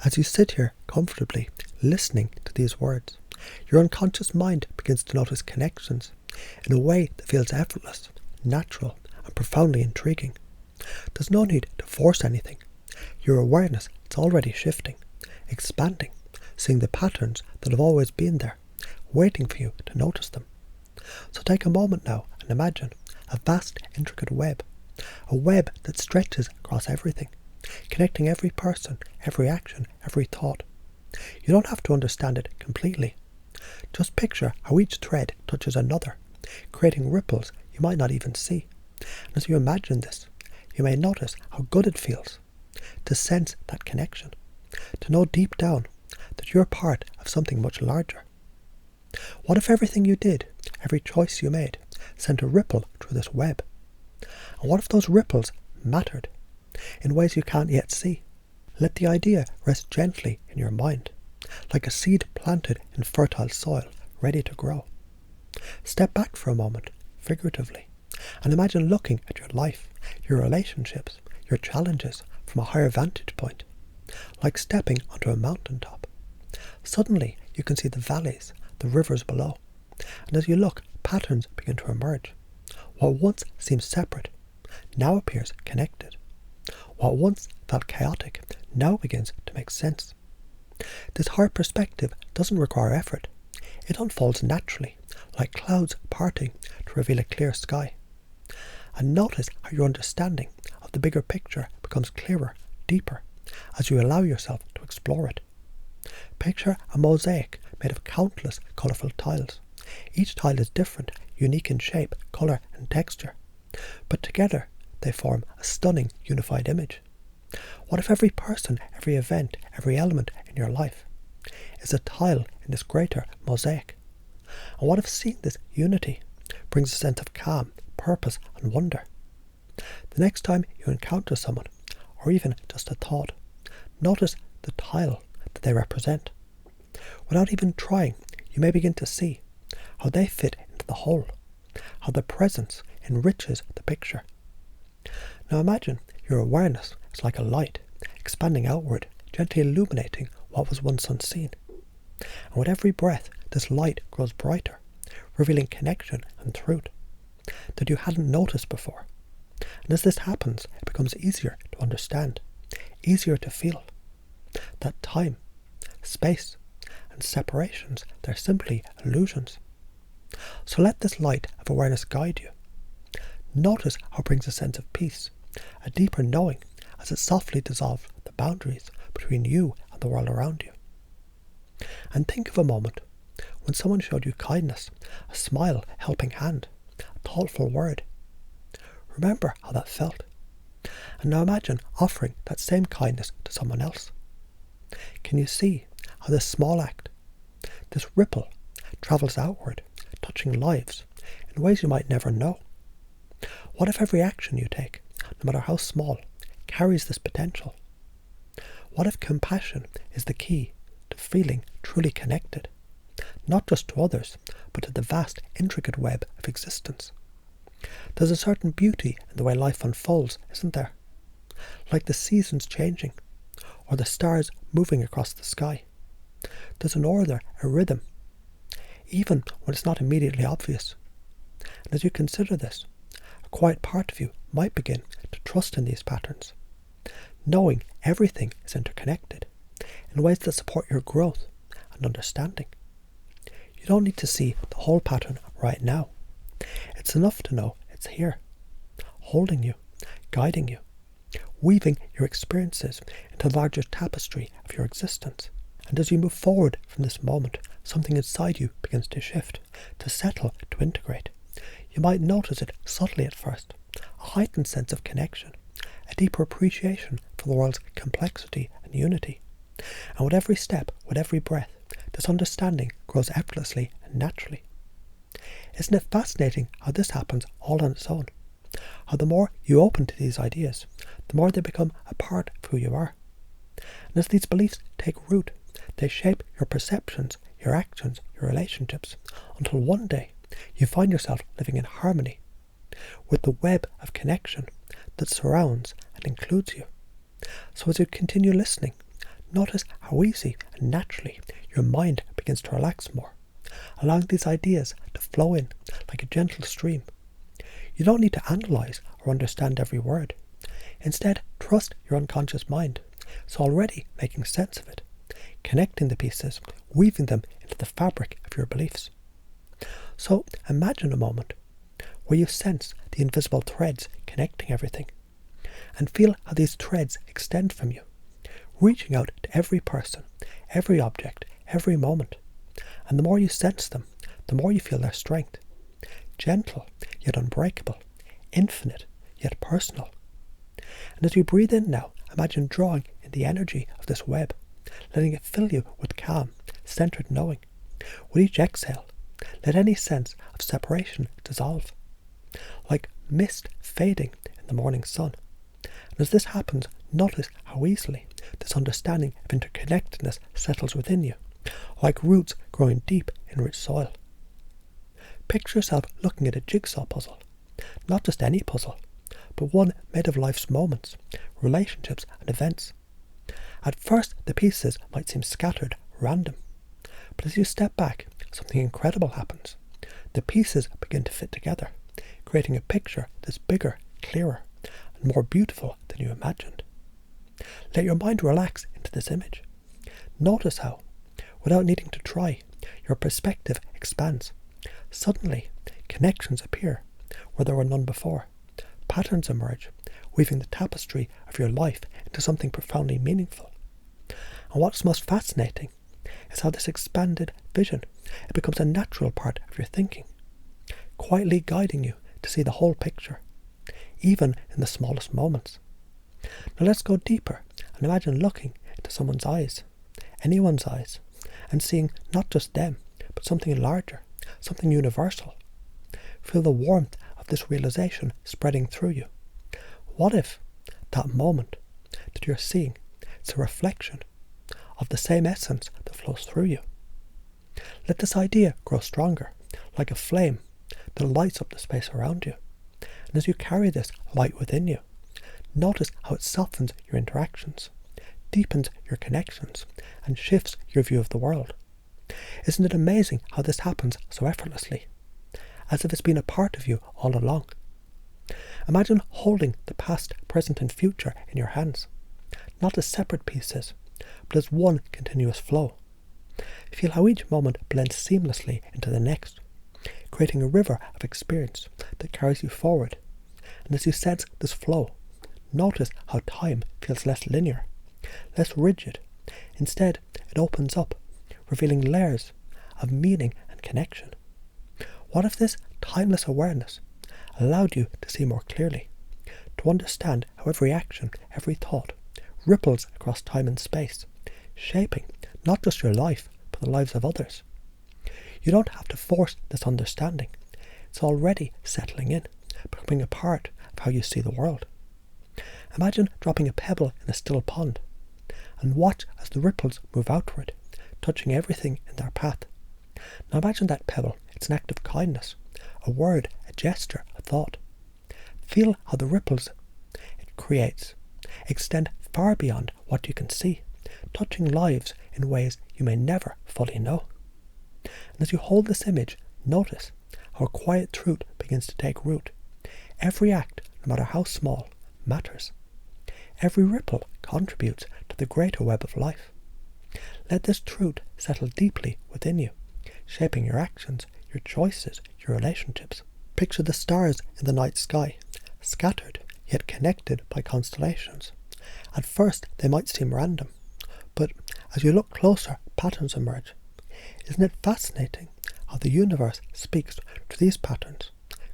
As you sit here comfortably, listening to these words, your unconscious mind begins to notice connections in a way that feels effortless, natural, and profoundly intriguing. There's no need to force anything. Your awareness is already shifting, expanding, seeing the patterns that have always been there, waiting for you to notice them. So take a moment now and imagine a vast, intricate web, a web that stretches across everything, connecting every person, every action, every thought. You don't have to understand it completely. Just picture how each thread touches another, creating ripples you might not even see. And as you imagine this, you may notice how good it feels to sense that connection, to know deep down that you're part of something much larger. What if everything you did, every choice you made, sent a ripple through this web? And what if those ripples mattered in ways you can't yet see? Let the idea rest gently in your mind, like a seed planted in fertile soil, ready to grow. Step back for a moment, figuratively, and imagine looking at your life, your relationships, your challenges from a higher vantage point, like stepping onto a mountaintop. Suddenly, you can see the valleys, the rivers below, and as you look, patterns begin to emerge. What once seemed separate now appears connected. What once felt chaotic now begins to make sense. This higher perspective doesn't require effort. It unfolds naturally, like clouds parting to reveal a clear sky. And notice how your understanding of the bigger picture becomes clearer, deeper, as you allow yourself to explore it. Picture a mosaic made of countless colourful tiles. Each tile is different, unique in shape, colour and texture, but together they form a stunning unified image. What if every person, every event, every element in your life is a tile in this greater mosaic? And what if seeing this unity brings a sense of calm, purpose and wonder? The next time you encounter someone, or even just a thought, notice the tile that they represent. Without even trying, you may begin to see how they fit into the whole, how the presence enriches the picture. Now imagine your awareness is like a light, expanding outward, gently illuminating what was once unseen. And with every breath, this light grows brighter, revealing connection and truth that you hadn't noticed before. And as this happens, it becomes easier to understand, easier to feel that time, space, and separations, they're simply illusions. So let this light of awareness guide you. Notice how it brings a sense of peace, a deeper knowing as it softly dissolves the boundaries between you and the world around you. And think of a moment when someone showed you kindness, a smile, a helping hand, a thoughtful word. Remember how that felt. And now imagine offering that same kindness to someone else. Can you see how this small act, this ripple, travels outward, touching lives in ways you might never know? What if every action you take, no matter how small, carries this potential? What if compassion is the key to feeling truly connected, not just to others, but to the vast, intricate web of existence? There's a certain beauty in the way life unfolds, isn't there? Like the seasons changing, or the stars moving across the sky. There's an order, a rhythm, even when it's not immediately obvious. And as you consider this, a quiet part of you might begin to trust in these patterns, knowing everything is interconnected in ways that support your growth and understanding. You don't need to see the whole pattern right now. It's enough to know it's here, holding you, guiding you, weaving your experiences into the larger tapestry of your existence. And as you move forward from this moment, something inside you begins to shift, to settle, to integrate. You might notice it subtly at first, a heightened sense of connection, a deeper appreciation for the world's complexity and unity. And with every step, with every breath, this understanding grows effortlessly and naturally. Isn't it fascinating how this happens all on its own? How the more you open to these ideas, the more they become a part of who you are. And as these beliefs take root, they shape your perceptions, your actions, your relationships, until one day you find yourself living in harmony with the web of connection that surrounds and includes you. So as you continue listening, Notice how easy and naturally your mind begins to relax more, allowing these ideas to flow in like a gentle stream. You don't need to analyse or understand every word. Instead, trust your unconscious mind. It's already making sense of it, connecting the pieces, weaving them into the fabric of your beliefs. So imagine a moment where you sense the invisible threads connecting everything, and feel how these threads extend from you, reaching out to every person, every object, every moment. And the more you sense them, the more you feel their strength. Gentle, yet unbreakable. Infinite, yet personal. And as you breathe in now, imagine drawing in the energy of this web, letting it fill you with calm, centered knowing. With each exhale, let any sense of separation dissolve, like mist fading in the morning sun. And as this happens, notice how easily this understanding of interconnectedness settles within you, like roots growing deep in rich soil. Picture yourself looking at a jigsaw puzzle, not just any puzzle, but one made of life's moments, relationships and events. At first, the pieces might seem scattered, random, but as you step back, something incredible happens. The pieces begin to fit together, creating a picture that's bigger, clearer, and more beautiful than you imagined. Let your mind relax into this image. Notice how, without needing to try, your perspective expands. Suddenly, connections appear where there were none before. Patterns emerge, weaving the tapestry of your life into something profoundly meaningful. And what's most fascinating is how this expanded vision, it becomes a natural part of your thinking, quietly guiding you to see the whole picture, even in the smallest moments. Now let's go deeper and imagine looking into someone's eyes, anyone's eyes, and seeing not just them, but something larger, something universal. Feel the warmth of this realization spreading through you. What if that moment that you're seeing is a reflection of the same essence that flows through you? Let this idea grow stronger, like a flame that lights up the space around you. And as you carry this light within you, notice how it softens your interactions, deepens your connections, and shifts your view of the world. Isn't it amazing how this happens so effortlessly, as if it's been a part of you all along? Imagine holding the past, present and future in your hands, not as separate pieces, but as one continuous flow. Feel how each moment blends seamlessly into the next, creating a river of experience that carries you forward. And as you sense this flow, notice how time feels less linear, less rigid. Instead, it opens up, revealing layers of meaning and connection. What if this timeless awareness allowed you to see more clearly, to understand how every action, every thought, ripples across time and space, shaping not just your life, but the lives of others? You don't have to force this understanding. It's already settling in, becoming a part of how you see the world. Imagine dropping a pebble in a still pond, and watch as the ripples move outward, touching everything in their path. Now imagine that pebble, it's an act of kindness, a word, a gesture, a thought. Feel how the ripples it creates extend far beyond what you can see, touching lives in ways you may never fully know. And as you hold this image, notice how a quiet truth begins to take root. Every act, no matter how small, matters. Every ripple contributes to the greater web of life. Let this truth settle deeply within you, shaping your actions, your choices, your relationships. Picture the stars in the night sky, scattered yet connected by constellations. At first they might seem random, but as you look closer, patterns emerge. Isn't it fascinating how the universe speaks to these patterns,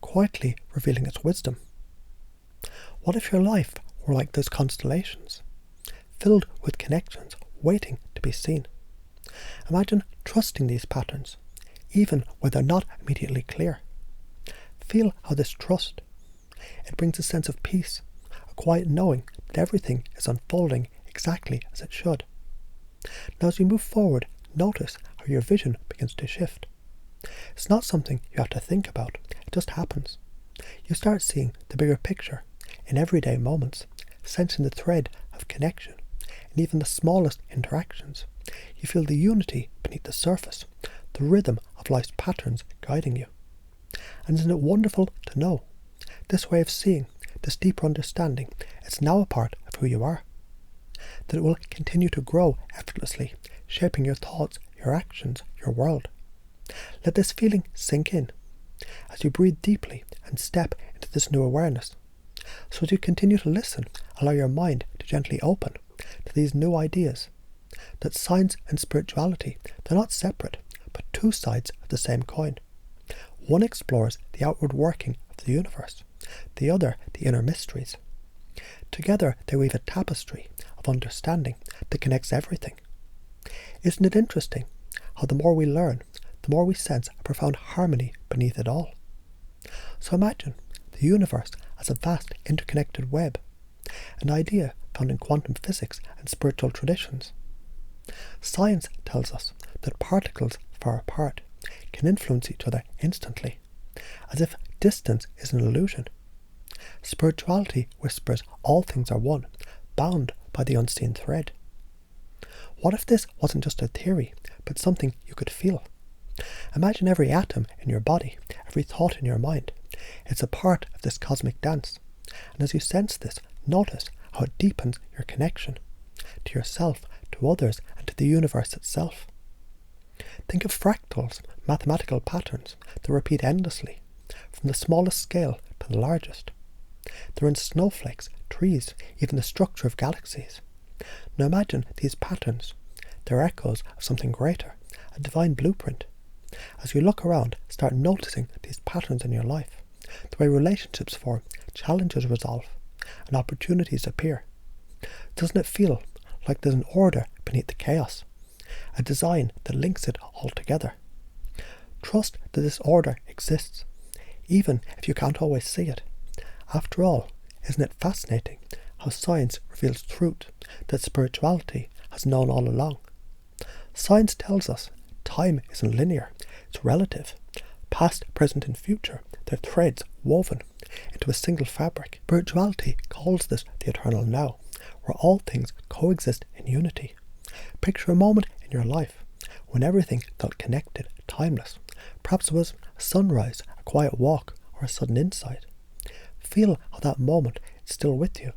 quietly revealing its wisdom? What if your life were like those constellations, filled with connections waiting to be seen? Imagine trusting these patterns, even when they're not immediately clear. Feel how this trust, it brings a sense of peace, a quiet knowing that everything is unfolding exactly as it should. Now as you move forward, notice how your vision begins to shift. It's not something you have to think about, it just happens. You start seeing the bigger picture in everyday moments, sensing the thread of connection, in even the smallest interactions. You feel the unity beneath the surface, the rhythm of life's patterns guiding you. And isn't it wonderful to know? This way of seeing, this deeper understanding, is now a part of who you are. That it will continue to grow effortlessly, shaping your thoughts, your actions, your world. Let this feeling sink in as you breathe deeply and step into this new awareness. So as you continue to listen, allow your mind to gently open to these new ideas. That science and spirituality, they're not separate, but two sides of the same coin. One explores the outward working of the universe, the other the inner mysteries. Together they weave a tapestry of understanding that connects everything. Isn't it interesting how the more we learn, the more we sense a profound harmony beneath it all? So imagine the universe as a vast interconnected web, an idea found in quantum physics and spiritual traditions. Science tells us that particles far apart can influence each other instantly, as if distance is an illusion. Spirituality whispers all things are one, bound by the unseen thread. What if this wasn't just a theory, but something you could feel? Imagine every atom in your body, every thought in your mind. It's a part of this cosmic dance. And as you sense this, notice how it deepens your connection to yourself, to others, and to the universe itself. Think of fractals, mathematical patterns that repeat endlessly, from the smallest scale to the largest. They're in snowflakes, trees, even the structure of galaxies. Now imagine these patterns. They're echoes of something greater, a divine blueprint. As you look around, start noticing these patterns in your life, the way relationships form, challenges resolve, and opportunities appear. Doesn't it feel like there's an order beneath the chaos, a design that links it all together? Trust that this order exists, even if you can't always see it. After all, isn't it fascinating how science reveals truth that spirituality has known all along? Science tells us time isn't linear, it's relative. Past, present and future, they're threads woven into a single fabric. Spirituality calls this the eternal now, where all things coexist in unity. Picture a moment in your life when everything felt connected, timeless. Perhaps it was a sunrise, a quiet walk, or a sudden insight. Feel how that moment is still with you,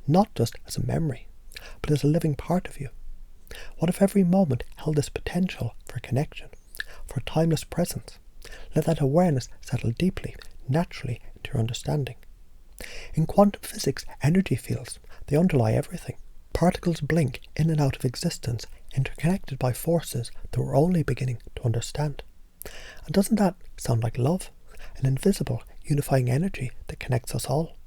not just as a memory, but as a living part of you. What if every moment held this potential for connection, for timeless presence? Let that awareness settle deeply, naturally into your understanding. In quantum physics, energy fields, they underlie everything. Particles blink in and out of existence, interconnected by forces that we're only beginning to understand. And doesn't that sound like love? An invisible, unifying energy that connects us all.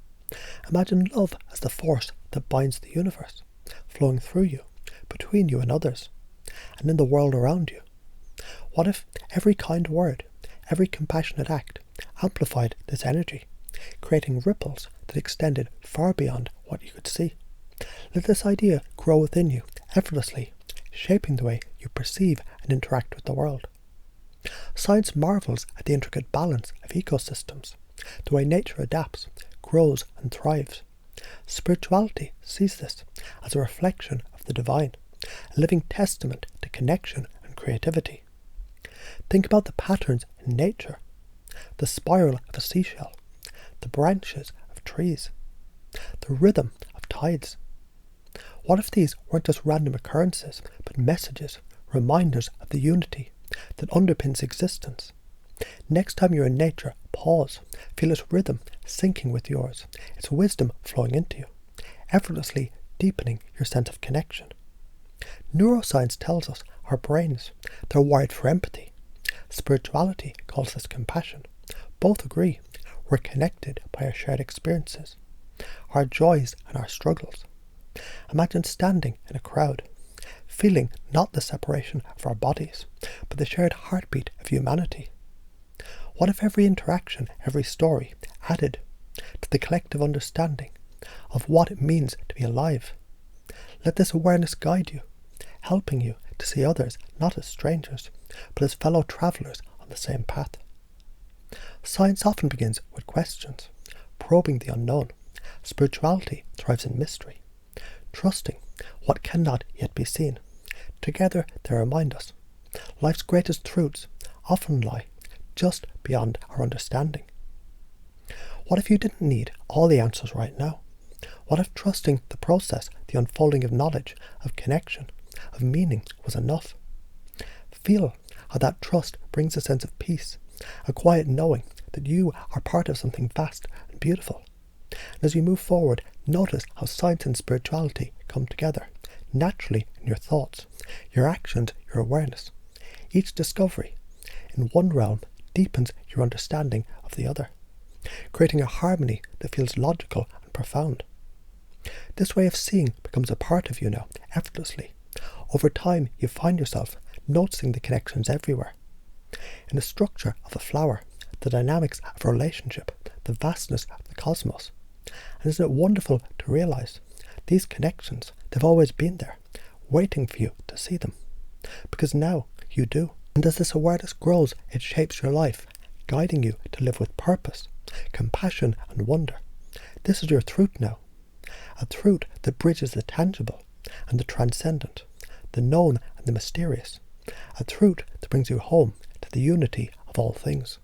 Imagine love as the force that binds the universe, flowing through you, between you and others, and in the world around you. What if every kind word, every compassionate act amplified this energy, creating ripples that extended far beyond what you could see? Let this idea grow within you effortlessly, shaping the way you perceive and interact with the world. Science marvels at the intricate balance of ecosystems, the way nature adapts, grows and thrives. Spirituality sees this as a reflection of the divine, a living testament to connection and creativity. Think about the patterns in nature, the spiral of a seashell, the branches of trees, the rhythm of tides. What if these weren't just random occurrences, but messages, reminders of the unity that underpins existence? Next time you're in nature, pause, feel its rhythm syncing with yours, its wisdom flowing into you, effortlessly deepening your sense of connection. Neuroscience tells us our brains, they're wired for empathy. Spirituality calls this compassion. Both agree we're connected by our shared experiences, our joys and our struggles. Imagine standing in a crowd, feeling not the separation of our bodies, but the shared heartbeat of humanity. What if every interaction, every story, added to the collective understanding of what it means to be alive? Let this awareness guide you, helping you to see others not as strangers, but as fellow travellers on the same path. Science often begins with questions, probing the unknown. Spirituality thrives in mystery, trusting what cannot yet be seen. Together they remind us life's greatest truths often lie just beyond our understanding. What if you didn't need all the answers right now? What if trusting the process, the unfolding of knowledge, of connection, of meaning was enough? Feel how that trust brings a sense of peace, a quiet knowing that you are part of something vast and beautiful. And as you move forward, notice how science and spirituality come together, naturally in your thoughts, your actions, your awareness. Each discovery in one realm deepens your understanding of the other, creating a harmony that feels logical and profound. This way of seeing becomes a part of you now, effortlessly. Over time, you find yourself noticing the connections everywhere. In the structure of a flower, the dynamics of a relationship, the vastness of the cosmos. And isn't it wonderful to realize these connections, they've always been there, waiting for you to see them. Because now you do. And as this awareness grows, it shapes your life, guiding you to live with purpose, compassion and wonder. This is your truth now. A truth that bridges the tangible and the transcendent, the known and the mysterious. A truth that brings you home to the unity of all things.